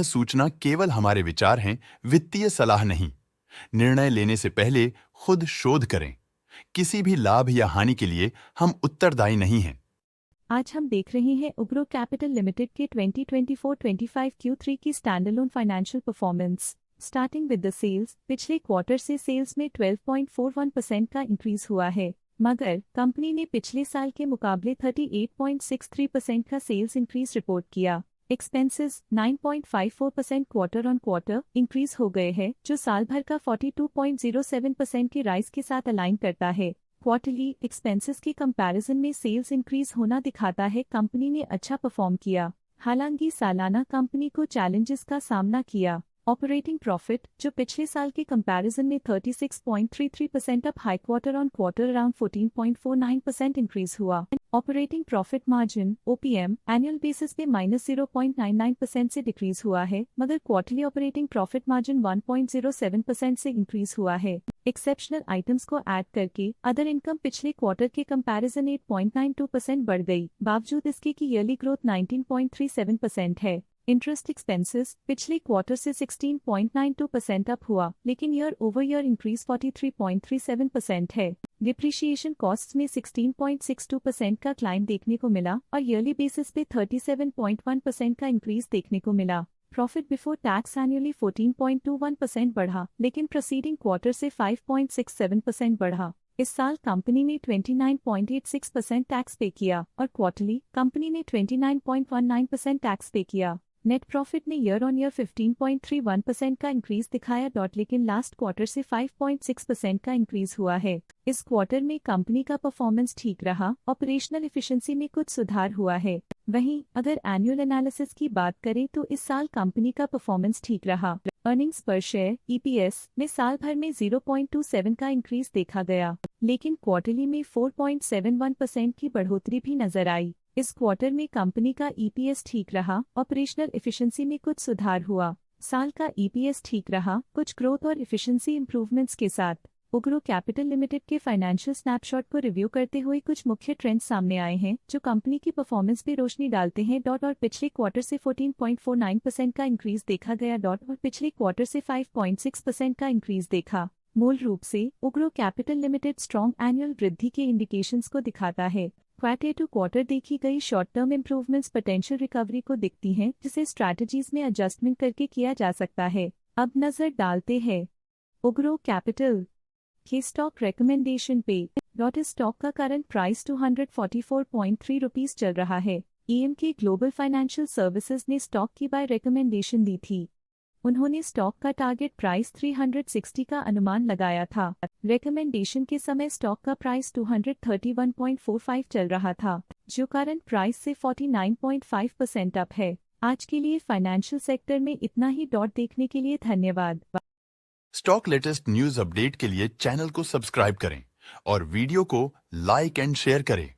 सूचना केवल हमारे विचार हैं, वित्तीय सलाह नहीं। निर्णय लेने से पहले खुद शोध करें। किसी भी लाभ या हानि के लिए हम उत्तरदायी नहीं हैं। आज हम देख रहे हैं उग्रो कैपिटल लिमिटेड के 2024-25 Q3 की standalone financial performance. Starting with the sales, पिछले क्वार्टर से सेल्स में 12.41% का इंक्रीज हुआ है, मगर कंपनी ने पिछले साल के मुकाबले 38.63% का सेल्स इंक्रीज रिपोर्ट किया। Expenses 9.54% quarter on quarter increase हो गए हैं, जो साल भर का 42.07% की राइज के साथ अलाइन करता है। क्वार्टरली एक्सपेंसेस के कंपैरिजन में सेल्स इंक्रीज होना दिखाता है कंपनी ने अच्छा परफॉर्म किया। हालांकि सालाना कंपनी को चैलेंजेस का सामना किया। ऑपरेटिंग प्रॉफिट, जो पिछले साल के कंपैरिजन में 36.33% up high quarter on quarter around 14.49% increase हुआ। Operating profit margin OPM annual basis पे -0.99% से डिक्रीज हुआ है, मगर क्वार्टरली ऑपरेटिंग प्रॉफिट मार्जिन 1.07% से इंक्रीज हुआ है। एक्सेप्शनल आइटम्स को ऐड करके अदर इनकम पिछले क्वार्टर के कंपैरिजन 8.92% बढ़ गई, बावजूद इसके की ईयरली ग्रोथ 19.37% है। इंटरेस्ट एक्सपेंसेस पिछले क्वार्टर से 16.92% अप हुआ, लेकिन ईयर ओवर ईयर इंक्रीज 43.37% है। डिप्रिशिएशन कॉस्ट्स में 16.62% का क्लाइम देखने को मिला और ईयरली बेसिस पे 37.1% का इंक्रीज देखने को मिला। प्रॉफिट बिफोर टैक्स एनुअली 14.21% बढ़ा, लेकिन प्रीसीडिंग क्वार्टर से 5.67% बढ़ा। इस साल कंपनी ने 29.86% टैक्स पे किया और क्वार्टरली कंपनी ने 29.19% टैक्स पे किया। नेट प्रॉफिट ने ईयर ऑन ईयर 15.31% का इंक्रीज दिखाया, लेकिन लास्ट क्वार्टर से 5.6% का इंक्रीज हुआ है। इस क्वार्टर में कंपनी का परफॉर्मेंस ठीक रहा, ऑपरेशनल एफिशिएंसी में कुछ सुधार हुआ है। वहीं अगर एनुअल एनालिसिस की बात करें तो इस साल कंपनी का परफॉर्मेंस ठीक रहा। अर्निंग्स पर शेयर EPS में साल भर में 0.27 का इंक्रीज देखा गया, लेकिन क्वार्टरली में 4.71% की बढ़ोतरी भी नजर आई। इस क्वार्टर में कंपनी का EPS ठीक रहा, ऑपरेशनल एफिशिएंसी में कुछ सुधार हुआ। साल का EPS ठीक रहा, कुछ ग्रोथ और एफिशिएंसी इंप्रूवमेंट्स के साथ। उग्रो कैपिटल लिमिटेड के फाइनेंशियल स्नैपशॉट को रिव्यू करते हुए कुछ मुख्य ट्रेंड्स सामने आए हैं जो कंपनी की परफॉर्मेंस पे रोशनी डालते हैं। और पिछले क्वार्टर से 14.49% का इंक्रीज देखा गया। और पिछले क्वार्टर से 5.6% का इंक्रीज देखा। मूल रूप से उग्रो कैपिटल लिमिटेड स्ट्रॉन्ग एनुअल वृद्धि के इंडिकेशंस को दिखाता है। क्वार्टर टू क्वार्टर देखी गई short term improvements potential recovery को दिखती हैं, जिसे स्ट्रैटेजीज में एडजस्टमेंट करके किया जा सकता है। अब नजर डालते हैं उग्रो कैपिटल के स्टॉक रिकमेंडेशन पे। इस स्टॉक का करंट प्राइस 244.3 रुपीस चल रहा है। EMK ग्लोबल फाइनेंशियल सर्विसेज ने स्टॉक की बाय रिकमेंडेशन दी थी। उन्होंने स्टॉक का टारगेट प्राइस 360 का अनुमान लगाया था। रिकमेंडेशन के समय स्टॉक का प्राइस 231.45 चल रहा था, जो करंट प्राइस से 49.5% अप है। आज के लिए फाइनेंशियल सेक्टर में इतना ही। देखने के लिए धन्यवाद। स्टॉक लेटेस्ट न्यूज अपडेट के लिए चैनल को सब्सक्राइब करें और वीडियो को लाइक एंड शेयर करें।